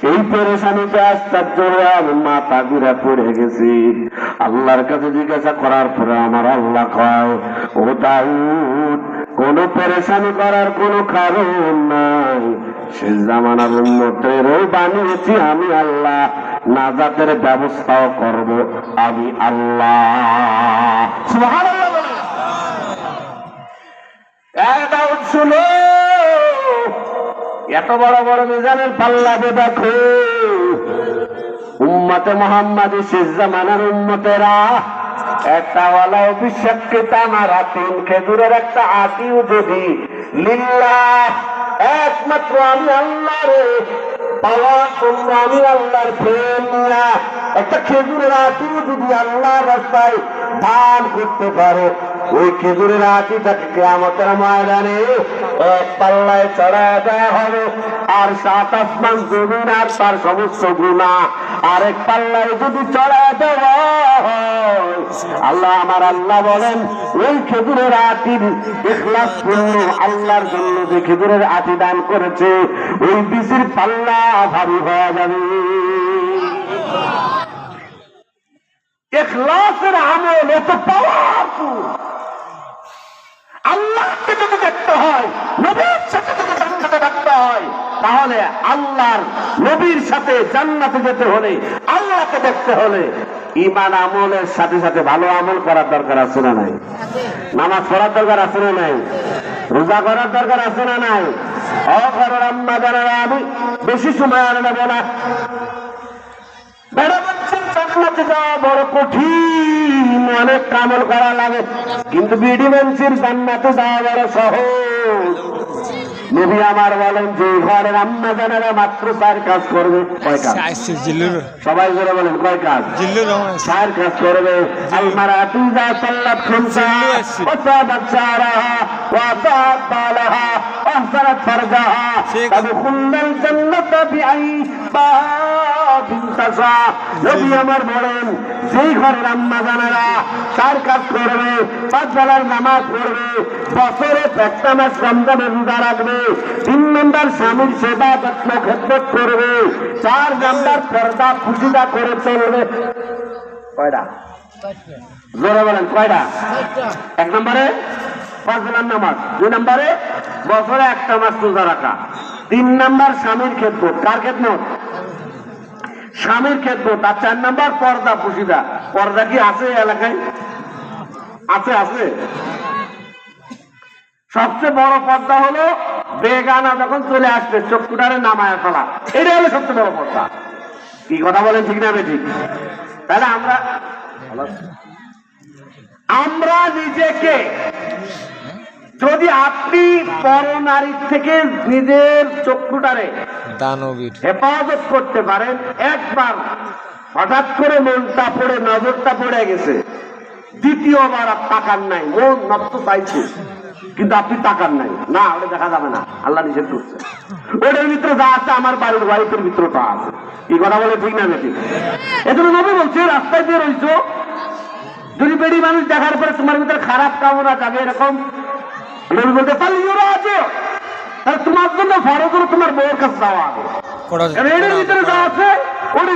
এই পেরেশানিতে আশ্চর্য আমি মাথা ঘুরে পড়ে গেছি। আল্লাহর কাছে জিজ্ঞাসা করার পরে আমার আল্লাহ কয়, ও দাউদ, কোন পেরেশানি করার কোনো কারণ নাই, সে জামানার উম্মতেরও বানিয়েছি আমি আল্লাহ, নাজাতের ব্যবস্থাও করব আমি আল্লাহ। সুবহানাল্লাহ বলে। দাউদ শুনো, এত বড় বড় মিজানের পাল্লাতে দেখো, উম্মতে মুহাম্মাদী শেষ জামানার উম্মতেরা একটা ওয়ালা অভিষেককৃত আমার আতিম খেজুরের একটা আটিও যদি লিল্লাহ একমাত্র আমি আল্লাহরে পাওয়ার জন্য, আমি আল্লাহর প্রেম নিয়া একটা খেজুরের আটিও যদি আল্লাহর রাস্তায় দান করতে পারে, ওই খেজুরের আটিটাকে কিয়ামতের ময়দানে এক পাল্লায় চড়ায় দেওয়া হবে, আর সাত আসমান জমিন আর তার সমস্ত গুনাহ আরেক পাল্লায় যদি চড়ায় দেওয়া হয়, আল্লাহ আমার আল্লাহ বলেন ওই খেজুরের আটির ইখলাস পূর্ণ আল্লাহর জন্য যে খেজুরের আটি দান করেছে, ওই বীজের পাল্লা ভারী হয়ে যাবে। ইখলাসের আমল এত পাওয়ারফুল। আল্লাহকে যদি দেখতে হয়, নবীর সাথে যদি জান্নাতে দেখতে হয়, তাহলে আল্লাহর নবীর সাথে জান্নাতে যেতে হলে, আল্লাহকে দেখতে হলে ঈমান আমলের সাথে সাথে ভালো আমল করার দরকার আছে না নাই? নামাজ পড়ার দরকার আছে না নাই? রোজা করার দরকার আছে না নাই? ঘরের আম্মা জানারা, আমি বেশি সময় আর নেব না। জান্নাতে যাওয়া বড় কঠিন, অনেক আমল করা লাগে, কিন্তু বিডি মানসির জান্নাতে যাওয়া বড় সহজ। নবী আমার বলেন যে ঘরের আম্মা জানেরা মাত্র 4 কাজ করবে। কয় কাজ? সবাই জোরে বলেন, কয় কাজ? 4 কাজ করবে। আলমারাতু যা সাল্লাত খামসা ওয়া সাদাত শারাহা ওয়া তাআত বালাহা ওয়া সারাত ফারজাহা তাদখুলুল জান্নাতা বিআই বাবিন তাসা। নবী আমার বলেন যেই ঘরের আম্মা জানেরা 4 কাজ করবে, 5 বেলার নামাজ পড়বে, বছরে 1 মাস রমজানের রোজা রাখবে, 3 নম্বর স্বামীর সেবা যত্ন খেদমত করবে, 4 নম্বর পর্দা পুশিদা করে চলবে। কয়টা? জোরে বলেন, কয়টা? 1 নম্বরে 5 বেলার নামাজ, 2 নম্বরে বছরে 1 মাস রোজা রাখা, 3 নম্বর স্বামীর খেদমত। কার খেদমত? স্বামীর খেদমত। আর 4 নম্বর পর্দা পুশিদা। পর্দা কি আছে এলাকায়? আছে, আছে। সবচেয়ে বড় পর্দা হলো বেগানা যখন চলে আসবে চক্ষুটারে নামায় ফেলা, এটা হলো সবচেয়ে বড় পর্দা। কি কথা বলেন, ঠিক না ঠিক? তাহলে আমরা নিজেকে যদি আপনি পর নারীর থেকে নিজের চক্ষুটারে হেফাজত করতে পারেন, একবার হঠাৎ করে মনটা পড়ে নজরটা পড়ে গেছে, দ্বিতীয়বার আর তাকান নাই, মন নষ্ট চাইছে কিন্তু আপনি তাকান নাই, না ওটা দেখা যাবে না, আল্লাহ নিষেধ করছে। ওটার ভিতরে যা আছে আমার বাড়ির ওয়াইফের ভিতরে তা আছে। কি কথা বলে, ঠিক না ঠিক? এজন্য নবী বলছে রাস্তায় দিয়ে রইছো, যদি বেড়ি মানুষ দেখার পরে তোমার ভিতরে খারাপ কামনা যাবে, এরকম নবী বলতে পারলে আছে, তাহলে তোমার জন্য ফরজ হলো তোমার বউয়ের কাছে যাওয়া হবে। এর ভিতরে যা আছে ওর